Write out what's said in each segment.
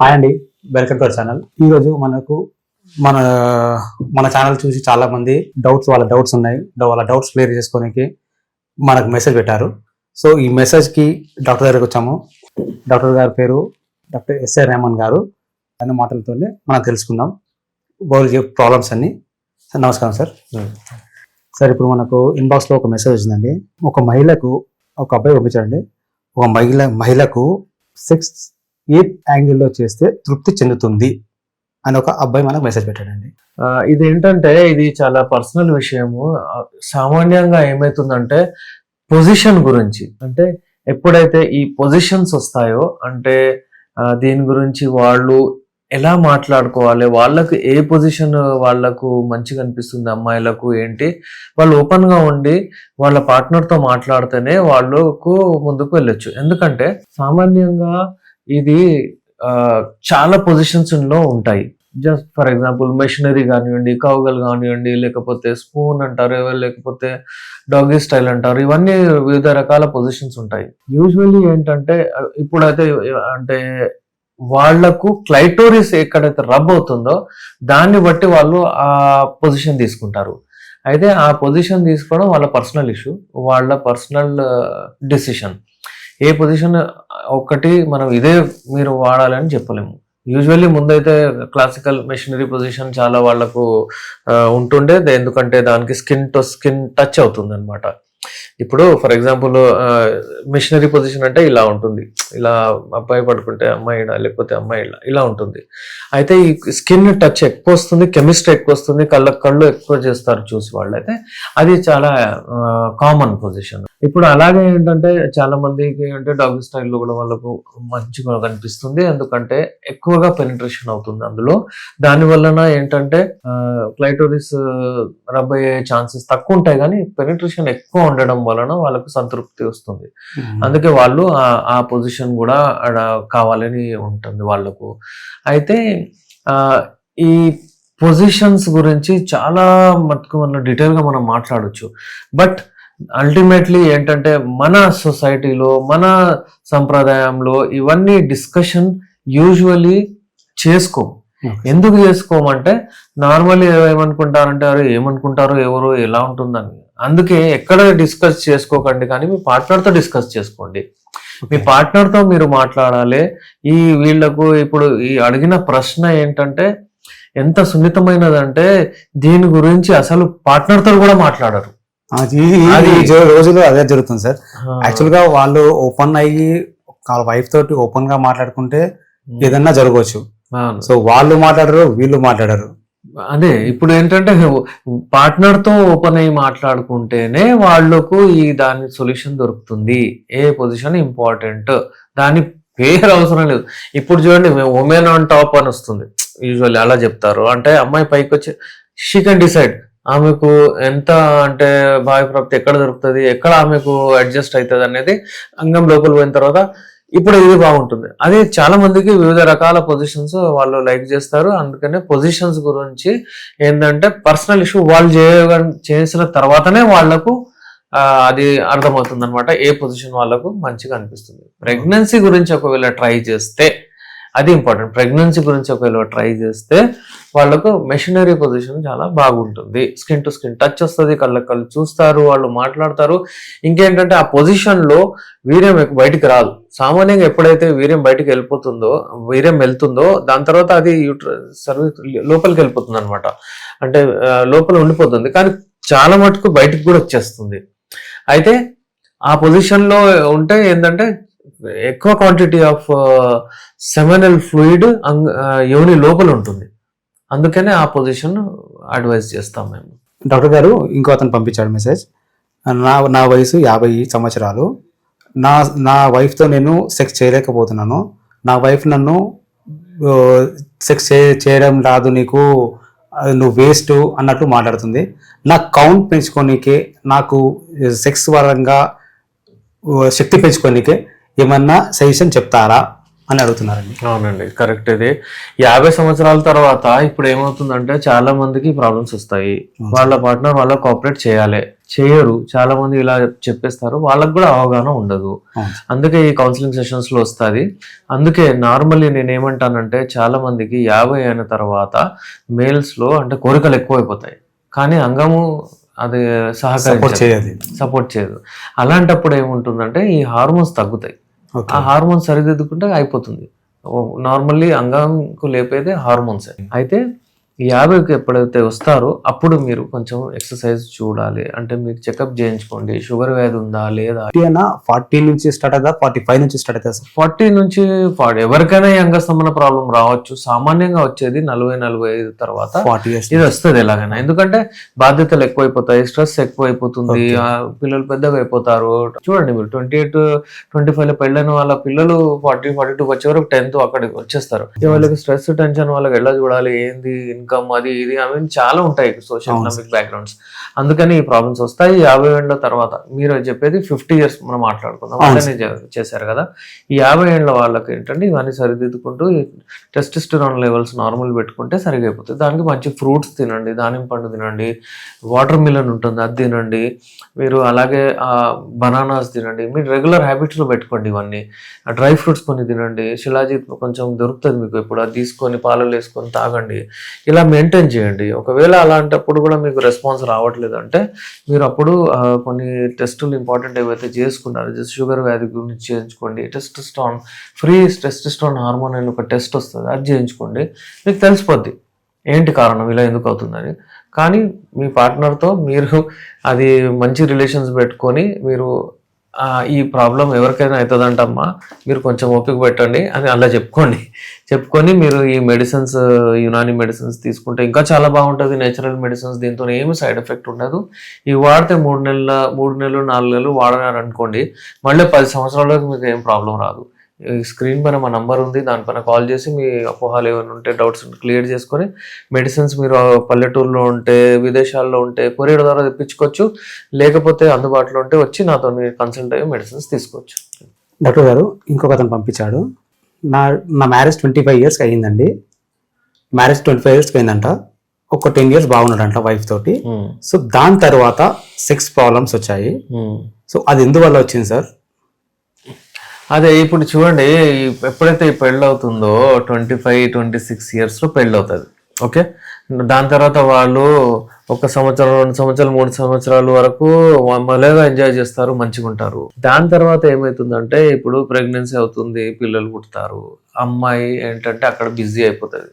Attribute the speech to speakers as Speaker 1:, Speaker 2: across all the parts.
Speaker 1: Hi అండి, welcome to our channel. ఈరోజు మన మన ఛానల్ చూసి చాలా మంది వాళ్ళ డౌట్స్ ఉన్నాయి. వాళ్ళ డౌట్స్ క్లియర్ చేసుకోనికి మనకు మెసేజ్ పెట్టారు. సో ఈ మెసేజ్కి డాక్టర్ దగ్గరికి వచ్చాము. డాక్టర్ గారి పేరు డాక్టర్ ఎస్ఏ రెహమాన్ గారు. అన్న మాటలతోనే మనం తెలుసుకుందాం వాళ్ళ ప్రాబ్లమ్స్ అన్ని. సార్ నమస్కారం సార్. సార్ ఇప్పుడు మనకు ఇన్బాక్స్లో ఒక మెసేజ్ వచ్చిందండి. ఒక మహిళకు ఒక అబ్బాయి పంపించారండి. ఒక మహిళకు 6-8 యాంగిల్లో చేస్తే తృప్తి చెందుతుంది అని ఒక అబ్బాయి మనకు మెసేజ్ పెట్టాడండి.
Speaker 2: ఇదేంటంటే ఇది చాలా పర్సనల్ విషయము. సామాన్యంగా ఏమవుతుందంటే పొజిషన్ గురించి, అంటే ఎప్పుడైతే ఈ పొజిషన్స్ వస్తాయో అంటే దీని గురించి వాళ్ళు ఎలా మాట్లాడుకోవాలి, వాళ్ళకు ఏ పొజిషన్ వాళ్ళకు మంచిగా అనిపిస్తుంది, అమ్మాయిలకు ఏంటి, వాళ్ళు ఓపెన్ గా ఉండి వాళ్ళ పార్ట్నర్ తో మాట్లాడితేనే వాళ్ళకు ముందుకు వెళ్ళొచ్చు. ఎందుకంటే సామాన్యంగా ఇది చాలా పొజిషన్స్ లో ఉంటాయి. జస్ట్ ఫర్ ఎగ్జాంపుల్ మెషినరీ కానివ్వండి, కౌగల్ కానివ్వండి, లేకపోతే స్పూన్ అంటారు, లేకపోతే డాగీ స్టైల్ అంటారు. ఇవన్నీ వివిధ రకాల పొజిషన్స్ ఉంటాయి. యూజువల్లీ ఏంటంటే ఇప్పుడైతే అంటే వాళ్లకు క్లైటోరిస్ ఎక్కడైతే రబ్ అవుతుందో దాన్ని బట్టి వాళ్ళు ఆ పొజిషన్ తీసుకుంటారు. అయితే ఆ పొజిషన్ తీసుకోవడం వాళ్ళ పర్సనల్ ఇష్యూ, వాళ్ళ పర్సనల్ డెసిషన్. ఏ పొజిషన్ ఒకటి మనం ఇదే మీరు వాడాలని చెప్పలేము. యూజువల్లీ ముందైతే క్లాసికల్ మెషినరీ పొజిషన్ చాలా వాళ్లకు ఉంటుండే, ఎందుకంటే దానికి స్కిన్ టు స్కిన్ టచ్ అవుతుంది అనమాట. ఇప్పుడు ఫర్ ఎగ్జాంపుల్ మిషనరీ పొజిషన్ అంటే ఇలా ఉంటుంది, ఇలా అబ్బాయి పడుకుంటే అమ్మాయి లేకపోతే అమ్మాయి ఇలా ఉంటుంది. అయితే ఈ స్కిన్ టచ్ ఎక్కువ వస్తుంది, కెమిస్ట్రీ ఎక్కువ వస్తుంది, కళ్ళు ఎక్కువ చేస్తారు చూసి వాళ్ళు. అయితే అది చాలా కామన్ పొజిషన్. ఇప్పుడు అలాగే ఏంటంటే చాలా మందికి అంటే డాగ్ స్టైల్లో కూడా వాళ్ళకు మంచిగా కనిపిస్తుంది, ఎందుకంటే ఎక్కువగా పెనిట్రేషన్ అవుతుంది అందులో. దాని వలన ఏంటంటే క్లైటోరిస్ రబ్ అయ్యే ఛాన్సెస్ తక్కువ ఉంటాయి, కానీ పెనిట్రేషన్ ఎక్కువ ఉండడం వలన వాళ్ళకు సంతృప్తి వస్తుంది. అందుకే వాళ్ళు ఆ పొజిషన్ కూడా కావాలని ఉంటుంది వాళ్ళకు. అయితే ఈ పొజిషన్స్ గురించి చాలా మటుకు మనం డీటెయిల్ గా మనం మాట్లాడొచ్చు. బట్ అల్టిమేట్లీ ఏంటంటే మన సొసైటీలో, మన సంప్రదాయంలో ఇవన్నీ డిస్కషన్ యూజువల్లీ చేసుకోము. ఎందుకు చేసుకోమంటే నార్మల్లీ ఏమనుకుంటారంటే అరే ఏమనుకుంటారో ఎవరు ఎలా ఉంటుందని. అందుకే ఎక్కడ డిస్కస్ చేసుకోకండి, కానీ మీ పార్ట్నర్తో డిస్కస్ చేసుకోండి. మీ పార్ట్నర్తో మీరు మాట్లాడాలి. వీళ్లకు ఇప్పుడు ఈ అడిగిన ప్రశ్న ఏంటంటే ఎంత సున్నితమైనదంటే దీని గురించి అసలు పార్ట్నర్తో కూడా మాట్లాడరు.
Speaker 1: రోజులో అదే జరుగుతుంది సార్. యాక్చువల్ గా వాళ్ళు ఓపెన్ అయ్యి వాళ్ళ వైఫ్ తోటి ఓపెన్ గా మాట్లాడుకుంటే ఏదన్నా జరగవచ్చు. సో వాళ్ళు మాట్లాడరు, వీళ్ళు మాట్లాడరు.
Speaker 2: అదే ఇప్పుడు ఏంటంటే పార్ట్నర్ తో ఓపెన్ అయ్యి మాట్లాడుకుంటేనే వాళ్లకు దాని సొల్యూషన్ దొరుకుతుంది. ఏ పొజిషన్ ఇంపార్టెంట్, దాని పేరు అవసరం లేదు. ఇప్పుడు చూడండి, మేము ఉమెన్ ఆన్ టాప్ అని వస్తుంది, యూజువల్లీ అలా చెప్తారు. అంటే అమ్మాయి పైకి వచ్చి షీ కెన్ డిసైడ్ ఆమెకు ఎంత అంటే భావప్రాప్తి ఎక్కడ దొరుకుతుంది, ఎక్కడ ఆమెకు అడ్జస్ట్ అవుతుంది అనేది అంగం లోపల పోయిన తర్వాత ఇప్పుడు ఇది బాగుంటుంది. అదే చాలా మందికి వివిధ రకాల పొజిషన్స్ వాళ్ళు లైక్ చేస్తారు. అందుకనే పొజిషన్స్ గురించి ఏంటంటే పర్సనల్ ఇష్యూ వాళ్ళు చేసిన తర్వాతనే వాళ్లకు అది అర్థమవుతుంది అనమాట, ఏ పొజిషన్ వాళ్ళకు మంచిగా అనిపిస్తుంది. ప్రెగ్నెన్సీ గురించి ఒకవేళ ట్రై చేస్తే అది ఇంపార్టెంట్. ప్రెగ్నెన్సీ గురించి ఒకవేళ ట్రై చేస్తే వాళ్ళకు మెషినరీ పొజిషన్ చాలా బాగుంటుంది. స్కిన్ టు స్కిన్ టచ్ వస్తుంది, కళ్ళు చూస్తారు, వాళ్ళు మాట్లాడతారు. ఇంకేంటంటే ఆ పొజిషన్ లో వీర్యం బయటికి రాదు. సామాన్యంగా ఎప్పుడైతే వీర్యం బయటికి వెళ్తుందో దాని తర్వాత అది సర్వీస్ లోపలికి వెళ్ళిపోతుంది అనమాట. అంటే లోపల ఉండిపోతుంది, కానీ చాలా మటుకు బయటికి కూడా వచ్చేస్తుంది. అయితే ఆ పొజిషన్ లో ఉంటే ఏంటంటే ఎక్కువ క్వాంటిటీ ఆఫ్ సెమినల్ ఫ్లూయిడ్ యోని లోపల ఉంటుంది. అందుకనే ఆ పొజిషన్ అడ్వైజ్ చేస్తాం మేము.
Speaker 1: డాక్టర్ గారు ఇంకో అతను పంపించాడు మెసేజ్. నా వయసు 50 సంవత్సరాలు. నా వైఫ్తో నేను సెక్స్ చేయలేకపోతున్నాను. నా వైఫ్ నన్ను సెక్స్ చేయడం రాదు, నువ్వు వేస్ట్ అన్నట్టు మాట్లాడుతుంది. నా కౌంట్ పెంచుకోనికే, నాకు సెక్స్ పరంగా శక్తి పెంచుకోనికే ఏమన్నా సజెషన్ చెప్తారా అని అడుగుతున్నారండి.
Speaker 2: అవునండి, కరెక్ట్. ఇది 50 సంవత్సరాల తర్వాత ఇప్పుడు ఏమవుతుందంటే చాలా మందికి ప్రాబ్లమ్స్ వస్తాయి. వాళ్ళ పార్ట్నర్ వాళ్ళ కోఆపరేట్ చేయరు. చాలా మంది ఇలా చెప్పేస్తారు, వాళ్ళకి కూడా అవగాహన ఉండదు. అందుకే ఈ కౌన్సిలింగ్ సెషన్స్ లో వస్తుంది. అందుకే నార్మల్లీ నేను ఏమంటానంటే చాలా మందికి 50 అయిన తర్వాత మేల్స్ లో అంటే కోరికలు ఎక్కువైపోతాయి, కానీ అంగము అది సపోర్ట్ చేయదు. అలాంటప్పుడు ఏముంటుందంటే ఈ హార్మోన్స్ తగ్గుతాయి. ఆ హార్మోన్స్ సరిదిద్దుకుంటే అయిపోతుంది. నార్మల్లీ అంగంకు లేపేదే హార్మోన్స్. అయితే 50కి ఎప్పుడైతే వస్తారో అప్పుడు మీరు కొంచెం ఎక్సర్సైజ్ చూడాలి. అంటే మీరు చెకప్ చేయించుకోండి, షుగర్ వ్యాధి ఉందా లేదా.
Speaker 1: 40 నుంచి స్టార్ట్ అవుతా, 45 నుంచి స్టార్ట్ అవుతా సార్?
Speaker 2: 40 నుంచి 40 ఎవరికైనా ఈ అంగస్తంభన ప్రాబ్లం రావచ్చు. సామాన్యంగా వచ్చేది 40-45 తర్వాత
Speaker 1: 40 years
Speaker 2: ఇది వస్తుంది ఎలాగైనా. ఎందుకంటే బాధ్యతలు ఎక్కువైపోతాయి, స్ట్రెస్ ఎక్కువైపోతుంది, పిల్లలు పెద్దగా అయిపోతారు. చూడండి మీరు 28-25 లో పెళ్ళైన వాళ్ళ పిల్లలు 40-42 వచ్చే వరకు 10th అక్కడికి వచ్చేస్తారు. వాళ్ళకి స్ట్రెస్ టెన్షన్ వాళ్ళకి ఎలా చూడాలి, ఏంది ఇన్కమ్, అది ఇది అవి చాలా ఉంటాయి సోషల్ ఎకనామిక్ బ్యాక్గ్రౌండ్స్. అందుకని ఈ ప్రాబ్లమ్స్ వస్తాయి 50 ఏళ్ల తర్వాత. మీరు చెప్పేది 50 years మనం మాట్లాడుకుందాం, అలానే చేశారు కదా. ఈ 50 ఏళ్ల వాళ్ళకి ఏంటంటే ఇవన్నీ సరిదిద్దుకుంటూ టెస్టోస్టెరాన్ లెవెల్స్ నార్మల్ పెట్టుకుంటే సరిగా అయిపోతుంది. దానికి మంచి ఫ్రూట్స్ తినండి, దానిమ్మ పండు తినండి, వాటర్ మిలన్ ఉంటుంది అది తినండి, మీరు అలాగే బనానాస్ తినండి. మీరు రెగ్యులర్ హ్యాబిట్స్లో పెట్టుకోండి ఇవన్నీ. డ్రై ఫ్రూట్స్ కొన్ని తినండి, శిలాజిత్ కొంచెం దొరుకుతుంది మీకు, ఇప్పుడు అది తీసుకొని పాలలో వేసుకొని తాగండి. ఇలా మెయింటైన్ చేయండి. ఒకవేళ అలాంటప్పుడు కూడా మీకు రెస్పాన్స్ రావట్లేదు అంటే మీరు అప్పుడు కొన్ని టెస్టులు ఇంపార్టెంట్ ఏవైతే చేసుకున్నారు, జస్ట్ షుగర్ వ్యాధి గురించి చేయించుకోండి. ఫ్రీ టెస్టోస్టెరాన్ హార్మోన్ అని ఒక టెస్ట్ వస్తుంది, అది చేయించుకోండి. మీకు తెలిసిపోద్ది ఏంటి కారణం, ఇలా ఎందుకు అవుతుందని. కానీ మీ పార్ట్నర్తో మీరు అది మంచి రిలేషన్స్ పెట్టుకొని మీరు ఈ ప్రాబ్లం ఎవరికైనా అవుతుందంటమ్మా, మీరు కొంచెం ఓపిక పెట్టండి అని అలా చెప్పుకొని మీరు ఈ మెడిసిన్స్, యునాని మెడిసిన్స్ తీసుకుంటే ఇంకా చాలా బాగుంటుంది. నేచురల్ మెడిసిన్స్, దీంతో ఏమి సైడ్ ఎఫెక్ట్ ఉండదు. ఇవి వాడితే 3 నెలలు 4 నెలలు వాడినారనుకోండి, మళ్ళీ 10 సంవత్సరాలకు మీకు ఏం ప్రాబ్లం రాదు. ఈ స్క్రీన్ పైన మా నంబర్ ఉంది, దానిపైన కాల్ చేసి మీ అపోహాలు ఏమైనా ఉంటే డౌట్స్ క్లియర్ చేసుకొని మెడిసిన్స్ మీరు పల్లెటూరులో ఉంటే, విదేశాల్లో ఉంటే కొరియర్ ద్వారా తెప్పించుకోవచ్చు. లేకపోతే అందుబాటులో ఉంటే వచ్చి నాతో కన్సల్ట్ అయ్యి మెడిసిన్స్ తీసుకోవచ్చు.
Speaker 1: డాక్టర్ గారు, ఇంకొక అతను పంపించాడు, నా మ్యారేజ్ 25 years అయ్యిందండి. మ్యారేజ్ 25 years అయిందంట. ఒక 10 years బాగున్నాడంట వైఫ్ తోటి. సో దాని తర్వాత సెక్స్ ప్రాబ్లమ్స్ వచ్చాయి. సో అది ఎందువల్ల వచ్చింది సార్?
Speaker 2: అదే ఇప్పుడు చూడండి, ఎప్పుడైతే ఈ పెళ్ళి అవుతుందో 25-26 years లో పెళ్ళి అవుతుంది. ఓకే, దాని తర్వాత వాళ్ళు 1 సంవత్సరం 2 సంవత్సరాలు 3 సంవత్సరాల వరకు మళ్ళీగా ఎంజాయ్ చేస్తారు, మంచిగా ఉంటారు. దాని తర్వాత ఏమవుతుందంటే ఇప్పుడు ప్రెగ్నెన్సీ అవుతుంది, పిల్లలు పుడతారు. అమ్మాయి ఏంటంటే అక్కడ బిజీ అయిపోతుంది.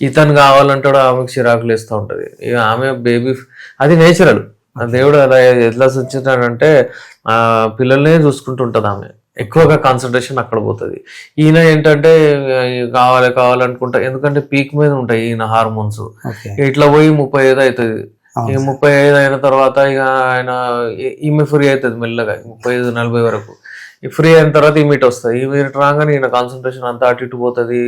Speaker 2: ఇతను కావాలంటాడు, ఆమెకు చిరాకులు వేస్తూ ఉంటుంది. ఇక ఆమె బేబీ, అది నేచురల్. దేవుడు అలా ఎట్లా సృష్టించాడంటే పిల్లల్నే చూసుకుంటుంటుంది ఆమె. ఎక్కువగా కాన్సన్ట్రేషన్ అక్కడ పోతుంది. ఈయన ఏంటంటే కావాలనుకుంటా, ఎందుకంటే పీక్ మీద ఉంటాయి ఈయన హార్మోన్స్. ఇట్లా పోయి 35 అవుతుంది. ఇక 35 అయిన తర్వాత ఇక ఆయన ఈమె ఫ్రీ అవుతుంది మెల్లగా 35-40 వరకు. ఫ్రీ అయిన తర్వాత ఈమెట్ వస్తుంది. ఈమెట్ రాగానే ఈయన కాన్సన్ట్రేషన్ అంతా అటు ఇటు పోతుంది.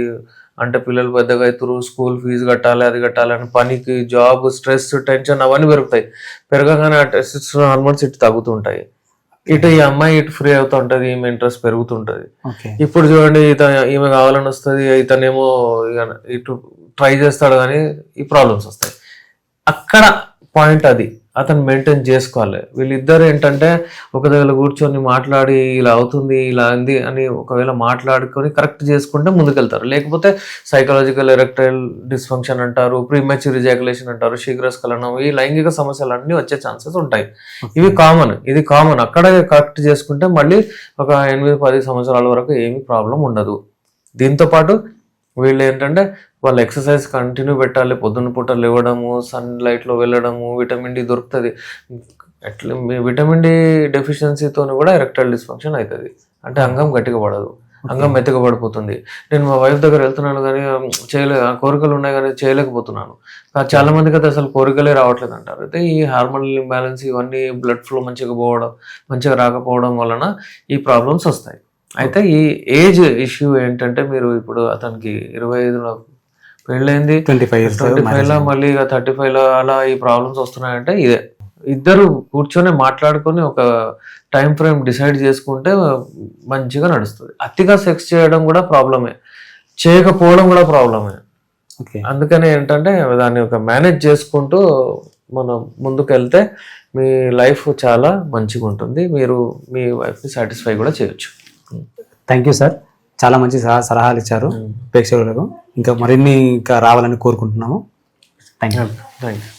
Speaker 2: అంటే పిల్లలు పెద్దగా అవుతారు, స్కూల్ ఫీజు కట్టాలి, అది కట్టాలి అని పనికి, జాబ్, స్ట్రెస్, టెన్షన్ అవన్నీ పెరుగుతాయి. పెరగగానే ఆ టెస్టోస్టెరాన్ హార్మోన్స్ ఇటు తగ్గుతుంటాయి. ఇటు ఈ అమ్మాయి ఇటు ఫ్రీ అవుతూ ఉంటుంది, ఈమె ఇంట్రెస్ట్ పెరుగుతుంటది. ఇప్పుడు చూడండి, ఈమె కావాలని వస్తుంది, ఇతనేమో ఇటు ట్రై చేస్తాడు, కానీ ఈ ప్రాబ్లమ్స్ వస్తాయి. అక్కడ పాయింట్ అది అతను మెయింటైన్ చేసుకోవాలి. వీళ్ళిద్దరు ఏంటంటే ఒక దగ్గర కూర్చొని మాట్లాడి ఇలా అవుతుంది, ఇలా ఉంది అని ఒకవేళ మాట్లాడుకొని కరెక్ట్ చేసుకుంటే ముందుకెళ్తారు. లేకపోతే సైకలాజికల్ ఎరెక్టైల్ డిస్ఫంక్షన్ అంటారు, ప్రీమెచ్యూర్ ఎజాక్యులేషన్ అంటారు, శీఘ్రస్ఖలనం, ఈ లైంగిక సమస్యలు అన్నీ వచ్చే ఛాన్సెస్ ఉంటాయి. ఇది కామన్. అక్కడే కరెక్ట్ చేసుకుంటే మళ్ళీ ఒక 8-10 సంవత్సరాల వరకు ఏమీ ప్రాబ్లం ఉండదు. దీంతో పాటు వీళ్ళు ఏంటంటే వాళ్ళు ఎక్సర్సైజ్ కంటిన్యూ పెట్టాలి. పొద్దున్న పూట లేవడము, సన్ లైట్లో వెళ్ళడము, విటమిన్ డి దొరుకుతుంది. అట్లా విటమిన్ డి డెఫిషియన్సీతో కూడా ఎరెక్టైల్ డిస్ఫంక్షన్ అవుతుంది. అంటే అంగం గట్టిగా పడదు, అంగం మెత్తగా పడిపోతుంది. నేను మా వైఫ్ దగ్గర వెళ్తున్నాను కానీ కోరికలు ఉన్నాయి కానీ చేయలేకపోతున్నాను. చాలా మందికి అయితే అసలు కోరికలే రావట్లేదు అంటారు. అయితే ఈ హార్మోనల్ ఇంబ్యాలెన్స్, ఇవన్నీ బ్లడ్ ఫ్లో మంచిగా రాకపోవడం వలన ఈ ప్రాబ్లమ్స్ వస్తాయి. అయితే ఈ ఏజ్ ఇష్యూ ఏంటంటే, మీరు ఇప్పుడు అతనికి 25లో పెళ్ళైంది, 25లో మళ్ళీ 35లో అలా ఈ ప్రాబ్లమ్స్ వస్తున్నాయంటే ఇదే ఇద్దరు కూర్చొని మాట్లాడుకొని ఒక టైం ఫ్రేమ్ డిసైడ్ చేసుకుంటే మంచిగా నడుస్తుంది. అతిగా సెక్స్ చేయడం కూడా ప్రాబ్లమే, చేయకపోవడం కూడా ప్రాబ్లమే.
Speaker 1: ఓకే.
Speaker 2: అందుకని ఏంటంటే దాన్ని ఒక మేనేజ్ చేసుకుంటూ మనం ముందుకెళ్తే మీ లైఫ్ చాలా మంచిగా ఉంటుంది. మీరు మీ వైఫ్ని సాటిస్ఫై కూడా చేయొచ్చు.
Speaker 1: థ్యాంక్ యూ సార్, చాలా మంచి సలహాలు ఇచ్చారు ప్రేక్షకులకు. ఇంకా మరిన్ని ఇంకా రావాలని కోరుకుంటున్నాము. Thank you.
Speaker 2: Thank you.